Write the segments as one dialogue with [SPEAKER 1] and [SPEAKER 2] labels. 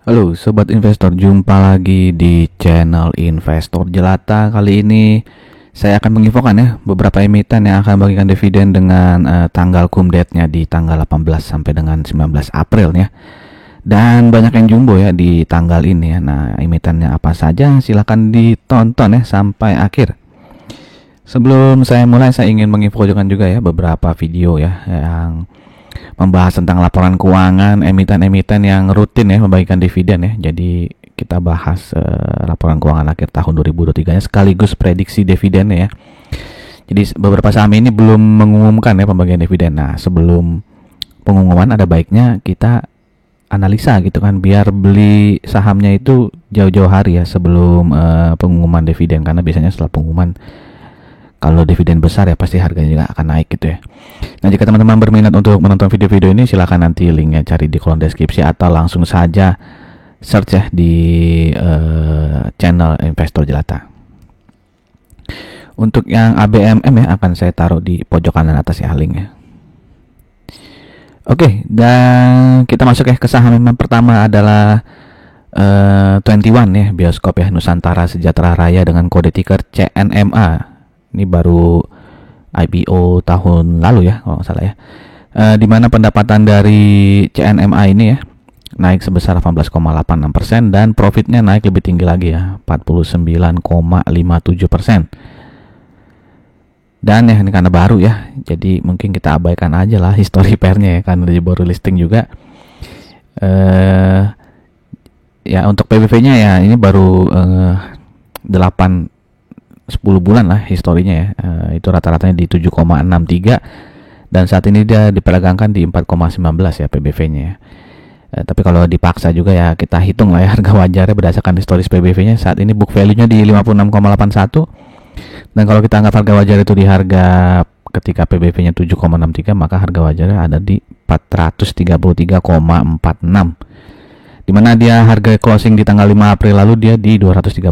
[SPEAKER 1] Halo Sobat Investor, jumpa lagi di channel Investor Jelata. Kali ini saya akan menginfokan ya beberapa emiten yang akan bagikan dividen dengan tanggal cum date-nya di tanggal 18 sampai dengan 19 April ya. Dan banyak yang jumbo ya di tanggal ini ya. Nah, emitennya apa saja silahkan ditonton ya sampai akhir. Sebelum saya mulai, saya ingin menginfokan juga ya beberapa video ya yang membahas tentang laporan keuangan emiten-emiten yang rutin ya membagikan dividen ya. Jadi kita bahas laporan keuangan akhir tahun 2023 nya sekaligus prediksi dividennya ya. Jadi beberapa saham ini belum mengumumkan ya pembagian dividen. Nah, sebelum pengumuman ada baiknya kita analisa gitu kan, biar beli sahamnya itu jauh-jauh hari ya sebelum pengumuman dividen, karena biasanya setelah pengumuman kalau dividen besar ya pasti harganya juga akan naik gitu ya. Nah, jika teman-teman berminat untuk menonton video-video ini, silahkan nanti linknya cari di kolom deskripsi atau langsung saja search ya di channel Investor Jelata. Untuk yang ABMM ya akan saya taruh di pojok kanan atas ya linknya. Oke, dan kita masuk ya ke saham yang pertama adalah 21 ya, bioskop ya, Nusantara Sejahtera Raya dengan kode ticker CNMA. Ini baru IPO tahun lalu ya kalau nggak salah ya. Di mana pendapatan dari CNMA ini ya naik sebesar 18,86% dan profitnya naik lebih tinggi lagi ya, 49,57%. Dan ya ini karena baru ya, jadi mungkin kita abaikan aja lah history pairnya ya, karena dia baru listing juga. Ya untuk PBV-nya ya ini baru 10 bulan lah historinya ya. Itu rata-ratanya di 7,63 dan saat ini dia diperdagangkan di 4,19 ya PBV-nya ya. Tapi kalau dipaksa juga ya kita hitung lah ya harga wajarnya berdasarkan historis PBV-nya. Saat ini book value-nya di 56,81 dan kalau kita anggap harga wajar itu di harga ketika PBV-nya 7,63, maka harga wajarnya ada di 433,46, dimana dia harga closing di tanggal 5 April lalu dia di 238,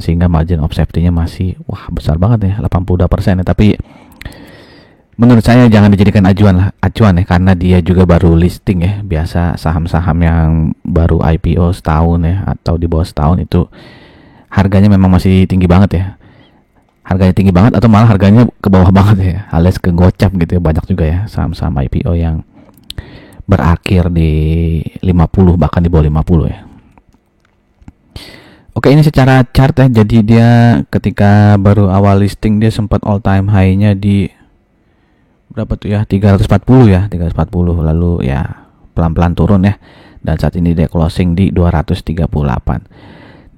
[SPEAKER 1] sehingga margin of safety-nya masih besar banget ya, 82% ya. Tapi menurut saya jangan dijadikan acuan ya, karena dia juga baru listing ya. Biasa saham-saham yang baru IPO setahun ya atau di bawah setahun itu harganya memang masih tinggi banget ya. Harganya tinggi banget atau malah harganya ke bawah banget ya, alias ke gocap gitu ya. Banyak juga ya saham-saham IPO yang berakhir di 50 bahkan di bawah 50 ya. Oke, ini secara chart ya. Jadi dia ketika baru awal listing dia sempat all time high-nya di berapa tuh ya, 340 ya, 340, lalu ya pelan-pelan turun ya. Dan saat ini dia closing di 238.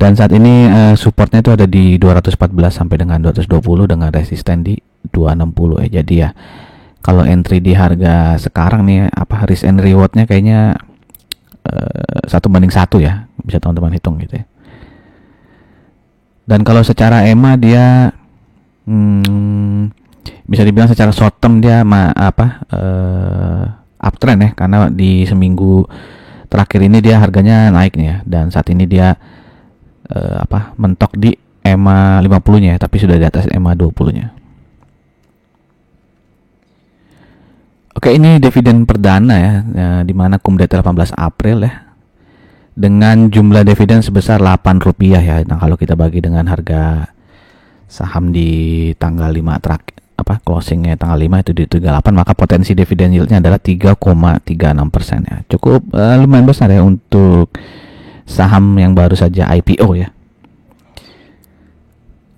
[SPEAKER 1] Dan saat ini supportnya itu ada di 214 sampai dengan 220 dengan resisten di 260 ya. Jadi ya kalau entry di harga sekarang nih risk and rewardnya kayaknya 1:1 ya, bisa teman-teman hitung gitu ya. Dan kalau secara EMA dia bisa dibilang secara short term dia uptrend ya, karena di seminggu terakhir ini dia harganya naik nih ya, dan saat ini dia mentok di EMA 50-nya ya, tapi sudah di atas EMA 20-nya. Oke, ini dividen perdana ya, di mana cum date 18 April ya, dengan jumlah dividen sebesar Rp8 ya. Nah, kalau kita bagi dengan harga saham di tanggal 5 terakhir closingnya tanggal 5 itu di 38, maka potensi dividen yieldnya adalah 3,36% ya. Cukup lumayan besar ya untuk saham yang baru saja IPO ya.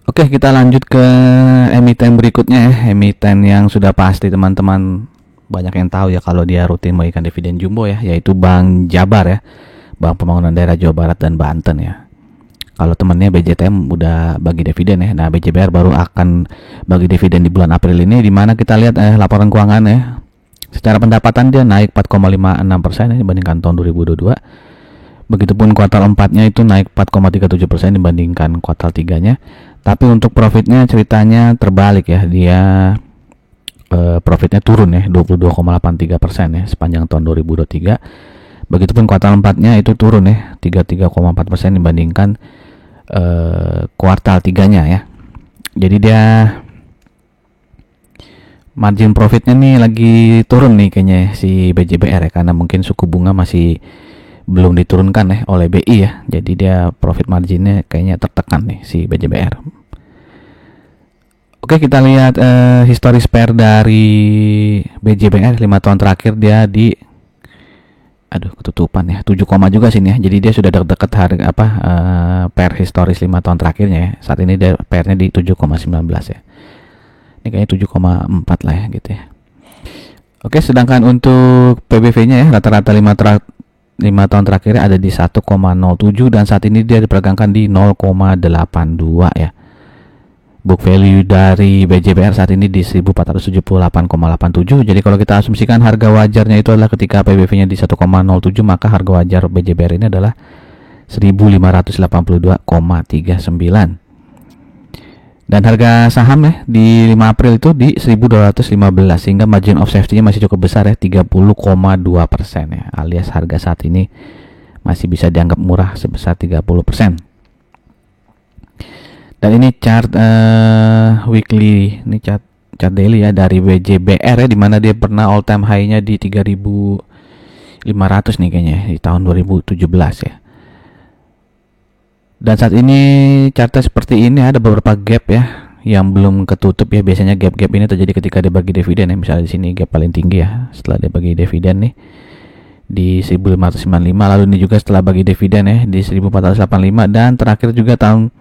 [SPEAKER 1] Oke, kita lanjut ke emiten berikutnya ya, emiten yang sudah pasti teman-teman banyak yang tahu ya kalau dia rutin memberikan dividen jumbo ya, yaitu Bank Jabar ya, Bank Pembangunan Daerah Jawa Barat dan Banten ya. Kalau temannya BJTM udah bagi dividen ya. Nah, BJBR baru akan bagi dividen di bulan April ini, di mana kita lihat laporan keuangan ya. Secara pendapatan dia naik 4,56% ya, dibandingkan tahun 2022. Begitupun kuartal 4-nya itu naik 4,37% dibandingkan kuartal 3-nya. Tapi untuk profitnya ceritanya terbalik ya. Dia profitnya turun ya, 22,83% ya sepanjang tahun 2023. Begitupun kuartal 4-nya itu turun ya, 33,4% dibandingkan kuartal 3-nya ya. Jadi dia margin profitnya nih lagi turun nih kayaknya si BJBR ya, karena mungkin suku bunga masih belum diturunkan oleh BI ya. Jadi dia profit marginnya kayaknya tertekan nih si BJBR. Oke, kita lihat historis pair dari BJBR 5 tahun terakhir dia di ketutupan ya 7, juga sini ya. Jadi dia sudah dekat harga pair historis 5 tahun terakhirnya ya. Saat ini dia pairnya di 7,19 ya. Ini kayaknya 7,4 lah ya gitu ya. Oke, sedangkan untuk PBV-nya ya rata-rata 5 tahun terakhir ada di 1,07 dan saat ini dia diperdagangkan di 0,82 ya. Book value dari BJBR saat ini di 1478,87. Jadi kalau kita asumsikan harga wajarnya itu adalah ketika PBV-nya di 1,07, maka harga wajar BJBR ini adalah 1582,39. Dan harga saham ya di 5 April itu di 1215 sehingga margin of safety-nya masih cukup besar ya 30,2% ya. Alias harga saat ini masih bisa dianggap murah sebesar 30%. Dan ini chart weekly, ini chart daily ya dari BJBR ya, dimana dia pernah all time high-nya di 3.500 nih kayaknya di tahun 2017 ya. Dan saat ini chartnya seperti ini, ada beberapa gap ya yang belum ketutup ya. Biasanya gap-gap ini terjadi ketika dia bagi dividen ya. Misalnya di sini gap paling tinggi ya setelah dia bagi dividen nih di 1595, lalu ini juga setelah bagi dividen ya di 1485, dan terakhir juga tahun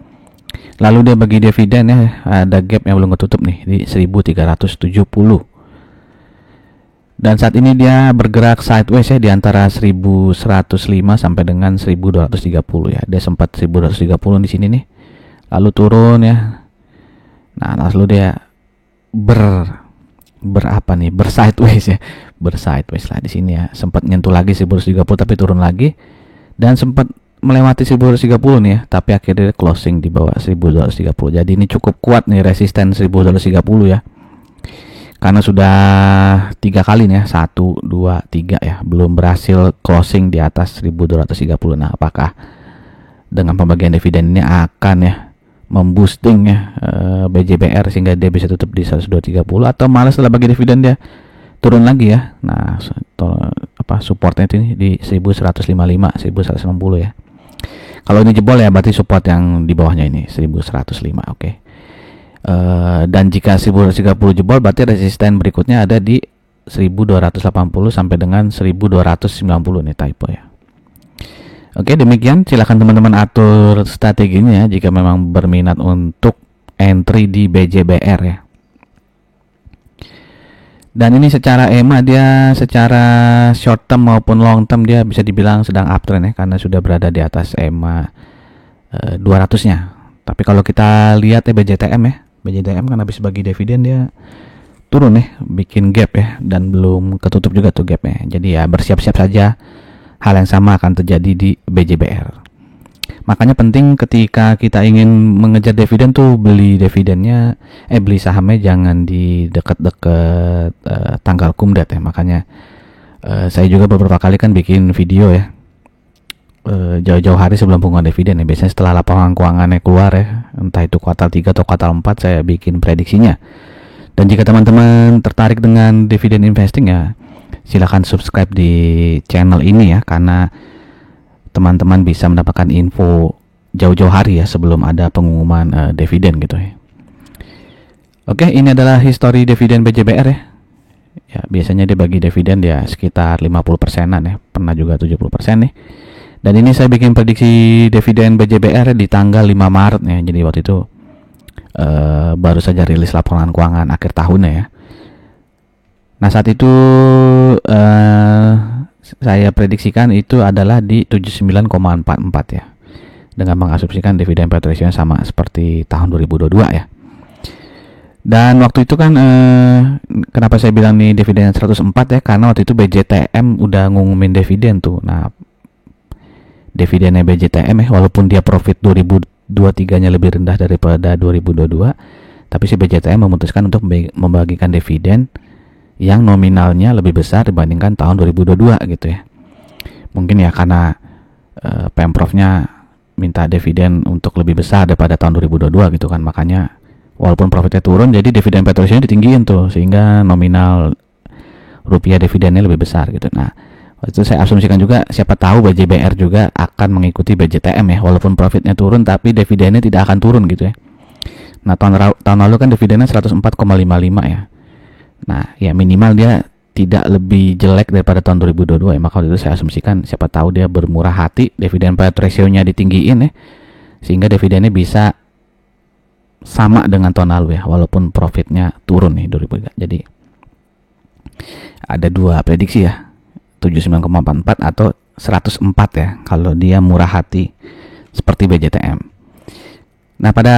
[SPEAKER 1] lalu dia bagi dividen ya, ada gap yang belum ketutup nih di 1370. Dan saat ini dia bergerak sideways ya di antara 1105 sampai dengan 1230 ya. Dia sempat 1230 di sini nih. Lalu turun ya. Nah, lalu dia bersideways ya. Bersideways lah di sini ya. Sempat nyentuh lagi 1230 tapi turun lagi dan sempat melewati 1230 nih ya, tapi akhirnya closing di bawah 1230. Jadi ini cukup kuat nih resisten 1230 ya. Karena sudah 3 kali nih ya, 1, 2, 3 ya, belum berhasil closing di atas 1230. Nah, apakah dengan pembagian dividen ini akan ya memboosting ya BJBR sehingga dia bisa tutup di 1230, atau malah setelah bagi dividen dia turun lagi ya. Nah, supportnya itu di 1155, 1160 ya. Kalau ini jebol ya berarti support yang di bawahnya ini 1105. Oke. Dan jika 1230 jebol berarti resisten berikutnya ada di 1280 sampai dengan 1290 nih typo ya. Oke, demikian, silakan teman-teman atur strateginya ya jika memang berminat untuk entry di BJBR ya. Dan ini secara EMA dia secara short term maupun long term dia bisa dibilang sedang uptrend ya, karena sudah berada di atas EMA 200-nya. Tapi kalau kita lihat ya BJTM kan habis bagi dividen dia turun ya, bikin gap ya, dan belum ketutup juga tuh gapnya. Jadi ya bersiap-siap saja hal yang sama akan terjadi di BJBR. Makanya penting ketika kita ingin mengejar dividen tuh beli sahamnya jangan di dekat-dekat tanggal kumdat ya. Makanya saya juga beberapa kali kan bikin video ya jauh-jauh hari sebelum pengumuman dividen ya. Biasanya setelah laporan keuangannya keluar ya, entah itu kuartal 3 atau kuartal 4, saya bikin prediksinya. Dan jika teman-teman tertarik dengan dividen investing ya, silakan subscribe di channel ini ya, karena teman-teman bisa mendapatkan info jauh-jauh hari ya sebelum ada pengumuman dividen gitu ya. Oke, ini adalah histori dividen BJBR ya. Ya, biasanya dia bagi dividen dia sekitar 50%-an ya, pernah juga 70% nih. Dan ini saya bikin prediksi dividen BJBR di tanggal 5 Maret ya. Jadi waktu itu baru saja rilis laporan keuangan akhir tahunnya ya. Nah, saat itu saya prediksikan itu adalah di 79,44 ya, dengan mengasumsikan dividen payout ratio sama seperti tahun 2022 ya. Dan waktu itu kan kenapa saya bilang nih dividen 104 ya, karena waktu itu BJTM udah ngumumin dividen tuh. Nah, dividennya BJTM ya, walaupun dia profit 2023-nya lebih rendah daripada 2022, tapi si BJTM memutuskan untuk membagikan dividen yang nominalnya lebih besar dibandingkan tahun 2022 gitu ya. Mungkin ya karena Pemprovnya minta dividen untuk lebih besar daripada tahun 2022 gitu kan, makanya walaupun profitnya turun jadi dividen payout ratio-nya ditinggiin tuh, sehingga nominal rupiah dividennya lebih besar gitu. Nah, Itu saya asumsikan juga siapa tahu BJBR juga akan mengikuti BJTM ya, walaupun profitnya turun tapi dividennya tidak akan turun gitu ya. Nah tahun lalu kan dividennya 104,55 ya. Nah ya minimal dia tidak lebih jelek daripada tahun 2022 ya. Maka itu saya asumsikan siapa tahu dia bermurah hati, dividen payout ratio-nya ditinggiin ya, sehingga dividennya bisa sama dengan tahun lalu ya, walaupun profitnya turun nih 2023. Jadi ada dua prediksi ya, 79,44 atau 104 ya kalau dia murah hati seperti BJTM. Nah pada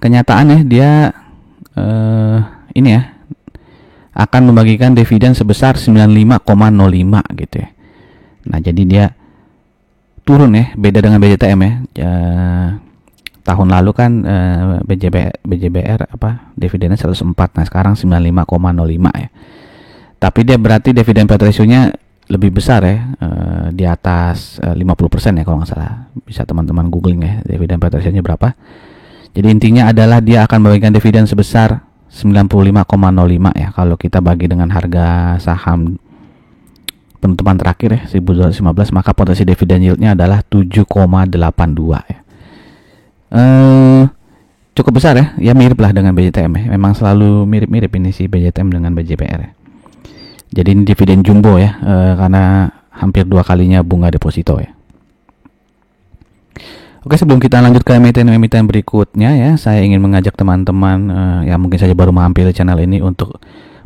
[SPEAKER 1] kenyataannya dia ini ya akan membagikan dividen sebesar 95,05 gitu ya. Nah jadi dia turun ya, beda dengan BJTM ya. Tahun lalu kan BJBR apa dividennya 104, nah sekarang 95,05 ya. Tapi dia berarti dividen payout ratio-nya lebih besar ya, di atas 50% ya kalau nggak salah. Bisa teman-teman googling ya dividen payout ratio-nya berapa. Jadi intinya adalah dia akan memberikan dividen sebesar 95,05 ya. Kalau kita bagi dengan harga saham penutupan terakhir ya 1215, maka potensi dividen yield-nya adalah 7,82 ya. Cukup besar ya. Ya mirip lah dengan BJTM ya. Memang selalu mirip-mirip ini si BJTM dengan BJPR ya. Jadi ini dividen jumbo ya, karena hampir 2 kalinya bunga deposito ya. Oke, sebelum kita lanjut ke emiten-emiten berikutnya ya, saya ingin mengajak teman-teman yang mungkin saja baru mampir di channel ini untuk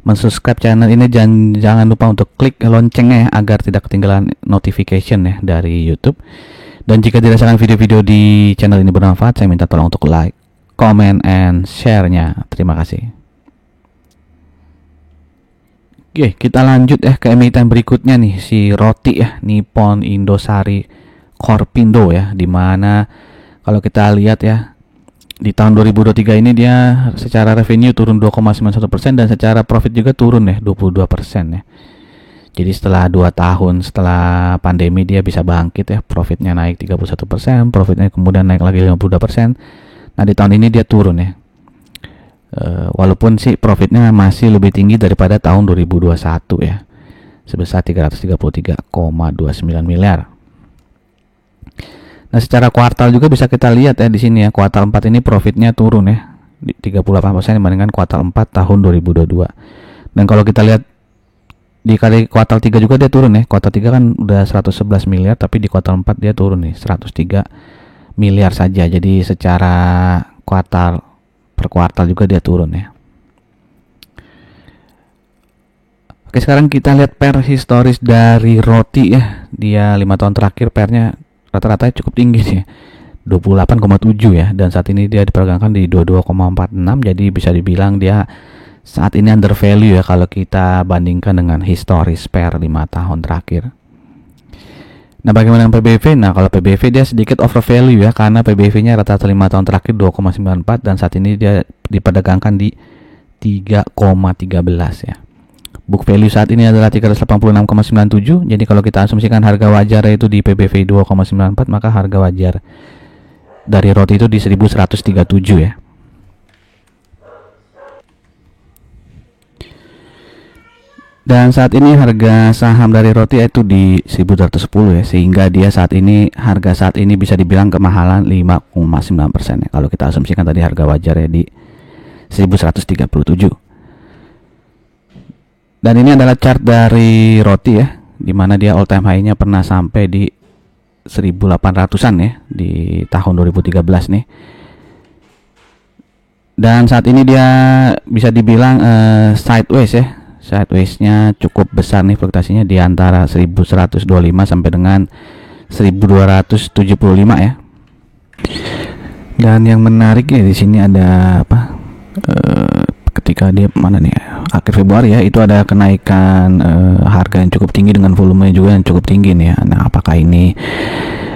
[SPEAKER 1] mensubscribe channel ini, dan jangan lupa untuk klik loncengnya ya, agar tidak ketinggalan notification ya dari YouTube. Dan jika dirasakan video-video di channel ini bermanfaat, saya minta tolong untuk like, comment, and share-nya. Terima kasih. Oke, kita lanjut ya ke emiten berikutnya nih, si Roti ya, Nippon Indosari Corpindo ya, dimana kalau kita lihat ya di tahun 2023 ini dia secara revenue turun 2,91% dan secara profit juga turun ya 22% ya. Jadi setelah 2 tahun setelah pandemi dia bisa bangkit ya, profitnya naik 31%, profitnya kemudian naik lagi 52%. Nah di tahun ini dia turun ya. Walaupun sih profitnya masih lebih tinggi daripada tahun 2021 ya, sebesar 333,29 miliar. Nah secara kuartal juga bisa kita lihat ya di sini ya, kuartal 4 ini profitnya turun ya di 38% dibandingkan kuartal 4 tahun 2022. Dan kalau kita lihat di kali kuartal 3 juga dia turun ya. Kuartal 3 kan udah 111 miliar, tapi di kuartal 4 dia turun nih 103 miliar saja. Jadi secara kuartal per kuartal juga dia turun ya. Oke, sekarang kita lihat per historis dari Roti ya. Dia 5 tahun terakhir pernya rata-rata cukup tinggi sih, 28,7 ya, dan saat ini dia diperdagangkan di 22,46. Jadi bisa dibilang dia saat ini under value ya kalau kita bandingkan dengan historis per 5 tahun terakhir. Nah bagaimana dengan PBV? Nah kalau PBV dia sedikit over value ya, karena PBV-nya rata-rata 5 tahun terakhir 2,94 dan saat ini dia diperdagangkan di 3,13 ya. Book value saat ini adalah 386,97. Jadi kalau kita asumsikan harga wajar itu di PBV 2,94, maka harga wajar dari Roti itu di 1137 ya. Dan saat ini harga saham dari Roti itu di 1210 ya, sehingga dia harga saat ini bisa dibilang kemahalan 5,9% ya. Kalau kita asumsikan tadi harga wajar ya di 1137. Dan ini adalah chart dari Roti ya, dimana dia all time high-nya pernah sampai di 1800-an ya di tahun 2013 nih. Dan saat ini dia bisa dibilang sideways ya. Sideways-nya cukup besar nih, fluktuasinya di antara 1125 sampai dengan 1275 ya. Dan yang menarik ya di sini ada apa? Ketika dia mana nih? Akhir Februari ya, itu ada kenaikan harga yang cukup tinggi dengan volumenya juga yang cukup tinggi nih ya. Nah, apakah ini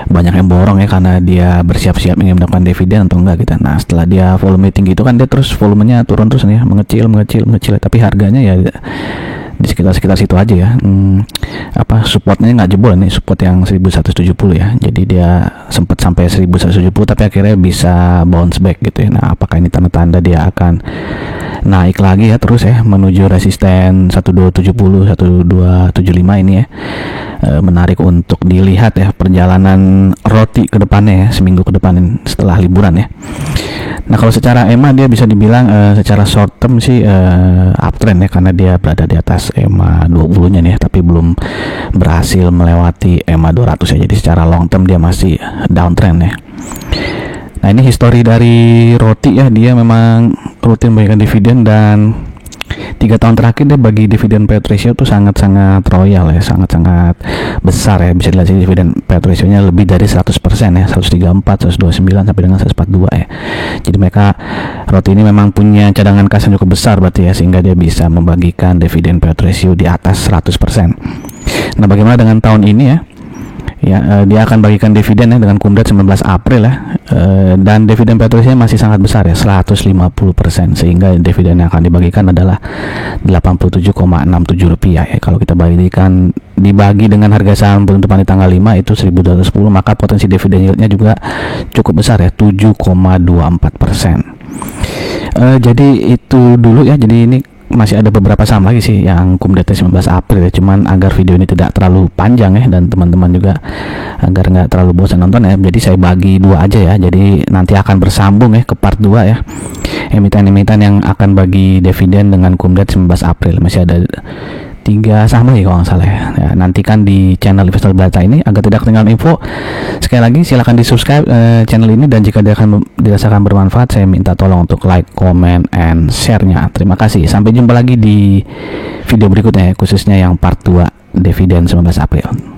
[SPEAKER 1] banyak yang borong ya karena dia bersiap-siap ingin mendapatkan dividen atau enggak gitu. Nah setelah dia volume tinggi itu kan dia terus volumenya turun terus nih ya, mengecil, tapi harganya ya di sekitar situ aja ya. Supportnya nggak jebol nih, support yang 1170 ya, jadi dia sempat sampai 1170 tapi akhirnya bisa bounce back gitu ya. Nah apakah ini tanda-tanda dia akan naik lagi ya terus ya menuju resisten 1270 1275 ini ya. Menarik untuk dilihat ya perjalanan roti ke depannya ya, seminggu ke depan setelah liburan ya. Nah kalau secara EMA dia bisa dibilang secara short term sih uptrend ya, karena dia berada di atas EMA 20 nya nih, tapi belum berhasil melewati EMA 200 ya. Jadi secara long term dia masih downtrend ya. Nah ini histori dari roti ya, dia memang rutin memberikan dividen dan 3 tahun terakhir dia bagi dividen payout ratio tuh sangat-sangat royal ya, sangat-sangat besar ya. Bisa dilihat dividen payout ratio nya lebih dari 100% ya, 134, 129 sampai dengan 142 ya. Jadi mereka roti ini memang punya cadangan kas yang cukup besar berarti ya, sehingga dia bisa membagikan dividen payout ratio di atas 100%. Nah bagaimana dengan tahun ini ya? Dia akan bagikan dividen ya dengan kumdat 19 April ya, dan dividen payout ratio masih sangat besar ya, 150%, sehingga dividen yang akan dibagikan adalah Rp87,67 ya. Kalau kita bagikan dibagi dengan harga saham penutupan di tanggal 5 itu 1.210, maka potensi dividen yieldnya juga cukup besar ya, 7,24%. Jadi itu dulu ya. Jadi ini masih ada beberapa saham lagi sih yang kumdatnya 19 April ya, cuman agar video ini tidak terlalu panjang ya, dan teman-teman juga agar nggak terlalu bosan nonton ya, jadi saya bagi dua aja ya. Jadi nanti akan bersambung ya ke part 2 ya, emiten-emiten yang akan bagi dividen dengan kumdat 19 April. Masih ada 3 saham lagi kalau nggak salah ya. Nantikan di channel Investor Data ini agar tidak ketinggalan info. Sekali lagi silahkan di subscribe channel ini, dan jika dirasakan bermanfaat saya minta tolong untuk like, comment, and share-nya. Terima kasih, sampai jumpa lagi di video berikutnya ya, khususnya yang part 2 dividen 19 April.